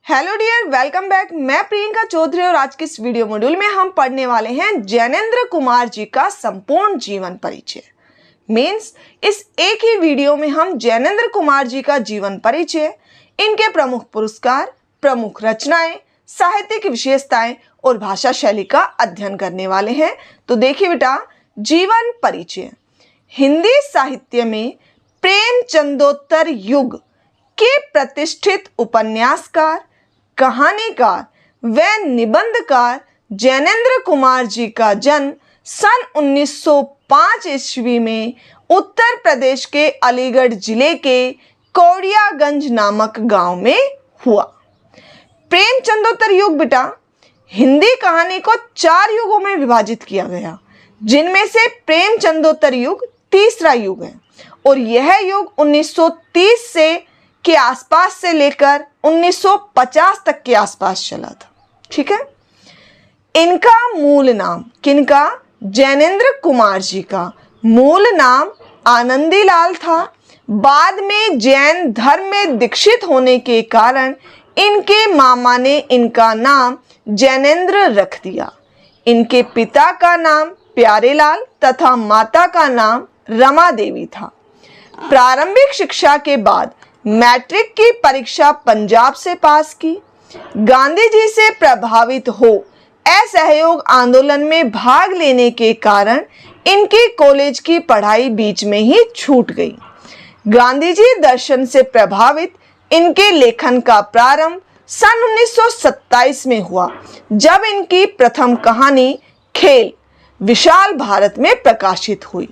Hello dear, welcome back. मैं प्रियंका चौधरी और आज के इस वीडियो मॉड्यूल में हम पढ़ने वाले हैं जैनेंद्र कुमार जी का संपूर्ण जीवन परिचय। मीन्स इस एक ही वीडियो में हम जैनेंद्र कुमार जी का जीवन परिचय, इनके प्रमुख पुरस्कार, प्रमुख रचनाएं, साहित्यिक विशेषताएं और भाषा शैली का अध्ययन करने वाले हैं। तो देखिए बेटा, जीवन परिचय। हिंदी साहित्य में प्रेमचंदोत्तर युग के प्रतिष्ठित उपन्यासकार, कहानीकार व निबंधकार जैनेंद्र कुमार जी का जन्म सन 1905 ईस्वी में उत्तर प्रदेश के अलीगढ़ जिले के कौड़ियागंज नामक गांव में हुआ। प्रेमचंदोत्तर युग बेटा, हिंदी कहानी को 4 युगों में विभाजित किया गया, जिनमें से प्रेमचंदोत्तर युग तीसरा युग है और यह युग 1930 के आसपास से लेकर 1950 तक के आसपास चला था। ठीक है। इनका मूल नाम, किनका? जैनेंद्र कुमार जी का मूल नाम आनंदीलाल था। बाद में जैन धर्म में दीक्षित होने के कारण इनके मामा ने इनका नाम जैनेंद्र रख दिया। इनके पिता का नाम प्यारेलाल तथा माता का नाम रमा देवी था। प्रारंभिक शिक्षा के बाद मैट्रिक की परीक्षा पंजाब से पास की। गांधी जी से प्रभावित हो असहयोग आंदोलन में भाग लेने के कारण इनकी कॉलेज की पढ़ाई बीच में ही छूट गई। गांधी जी दर्शन से प्रभावित इनके लेखन का प्रारंभ सन 1927 में हुआ, जब इनकी प्रथम कहानी खेल विशाल भारत में प्रकाशित हुई।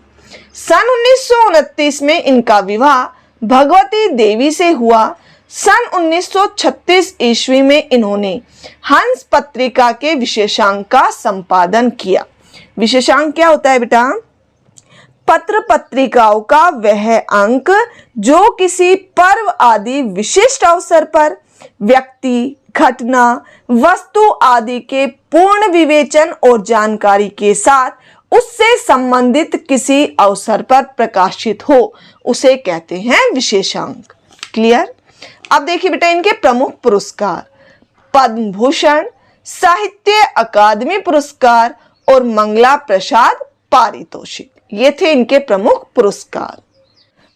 सन 1929 में इनका विवाह भगवती देवी से हुआ। सन 1936 ईस्वी में इन्होंने हंस पत्रिका के विशेषांक का संपादन किया। विशेषांक क्या होता है बेटा? पत्र पत्रिकाओं का वह अंक जो किसी पर्व आदि विशिष्ट अवसर पर व्यक्ति, घटना, वस्तु आदि के पूर्ण विवेचन और जानकारी के साथ उससे संबंधित किसी अवसर पर प्रकाशित हो, उसे कहते हैं विशेषांक। क्लियर? अब देखिए बेटा, इनके प्रमुख पुरस्कार पद्म भूषण, साहित्य अकादमी पुरस्कार और मंगला प्रसाद पारितोषिक, ये थे इनके प्रमुख पुरस्कार।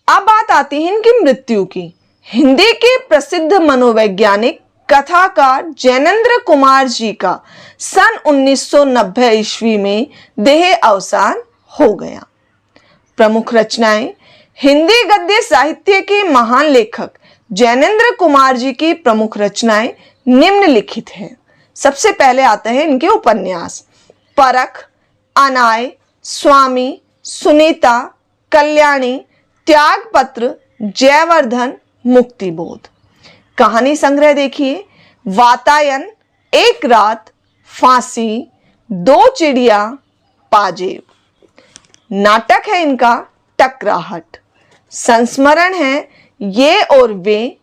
अब बात आती है इनकी मृत्यु की। हिंदी के प्रसिद्ध मनोवैज्ञानिक कथाकार जैनेंद्र कुमार जी का सन 1990 ईस्वी में देह अवसान हो गया। प्रमुख रचनाएं। हिंदी गद्य साहित्य के महान लेखक जैनेंद्र कुमार जी की प्रमुख रचनाएं निम्नलिखित हैं। सबसे पहले आते हैं इनके उपन्यास। परख, अनाय, स्वामी, सुनीता, कल्याणी, त्यागपत्र, जयवर्धन, मुक्तिबोध। कहानी संग्रह देखिए। वातायन, एक रात, फांसी, दो चिड़िया, पाजेब। नाटक है इनका टकराहट। संस्मरण है ये और वे,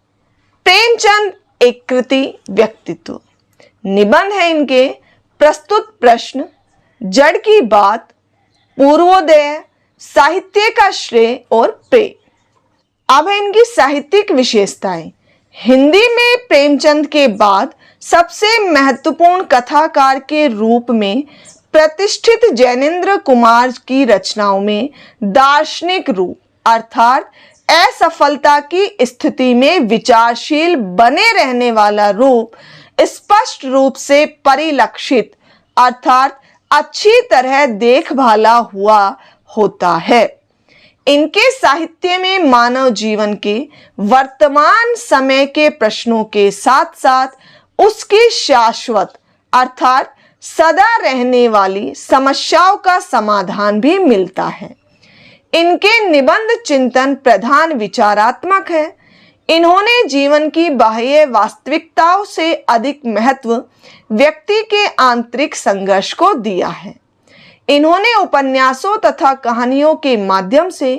प्रेमचंद एक कृति, व्यक्तित्व। निबंध है इनके प्रस्तुत प्रश्न, जड़ की बात, पूर्वोदय, साहित्य का श्रेय और प्रेम। अब है इनकी साहित्यिक विशेषताएं। हिंदी में प्रेमचंद के बाद सबसे महत्वपूर्ण कथाकार के रूप में प्रतिष्ठित जैनेंद्र कुमार की रचनाओं में दार्शनिक रूप अर्थात असफलता की स्थिति में विचारशील बने रहने वाला रूप स्पष्ट रूप से परिलक्षित अर्थात अच्छी तरह देखभाला हुआ होता है। इनके साहित्य में मानव जीवन के वर्तमान समय के प्रश्नों के साथ साथ उसकी शाश्वत अर्थात सदा रहने वाली समस्याओं का समाधान भी मिलता है। इनके निबंध चिंतन प्रधान विचारात्मक है। इन्होंने जीवन की बाह्य वास्तविकताओं से अधिक महत्व व्यक्ति के आंतरिक संघर्ष को दिया है। इन्होंने उपन्यासों तथा कहानियों के माध्यम से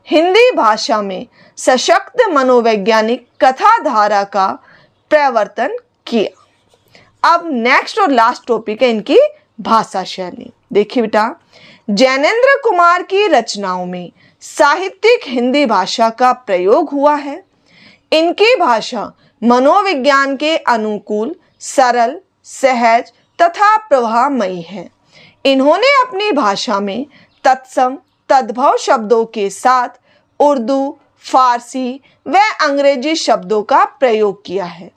हिंदी भाषा में सशक्त मनोवैज्ञानिक कथा धारा का प्रवर्तन किया। अब नेक्स्ट और लास्ट टॉपिक है इनकी भाषा शैली। देखिए बेटा, जैनेंद्र कुमार की रचनाओं में साहित्यिक हिंदी भाषा का प्रयोग हुआ है। इनकी भाषा मनोविज्ञान के अनुकूल, सरल, सहज तथा प्रवाहमयी है। इन्होंने अपनी भाषा में तत्सम तद्भव शब्दों के साथ उर्दू, फारसी व अंग्रेजी शब्दों का प्रयोग किया है।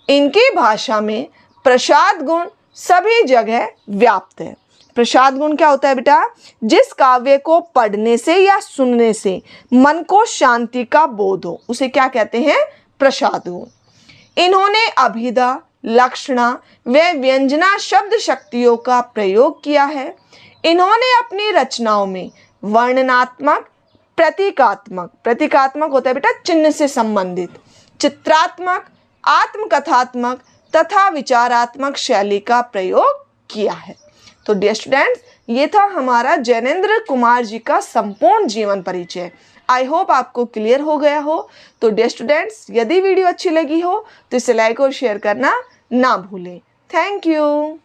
इनकी भाषा में प्रसाद गुण सभी जगह व्याप्त है। प्रसाद गुण क्या होता है बेटा? जिस काव्य को पढ़ने से या सुनने से मन को शांति का बोध हो, उसे क्या कहते हैं? प्रसाद गुण। इन्होंने अभिधा, लक्षणा व व्यंजना शब्द शक्तियों का प्रयोग किया है। इन्होंने अपनी रचनाओं में वर्णनात्मक, प्रतीकात्मक होता है बेटा चिन्ह से संबंधित, चित्रात्मक, आत्मकथात्मक तथा विचारात्मक शैली का प्रयोग किया है। तो डियर स्टूडेंट्स, ये था हमारा जैनेंद्र कुमार जी का संपूर्ण जीवन परिचय। आई होप आपको क्लियर हो गया हो। तो डियर स्टूडेंट्स, यदि वीडियो अच्छी लगी हो तो इसे लाइक और शेयर करना ना भूलें। Thank you.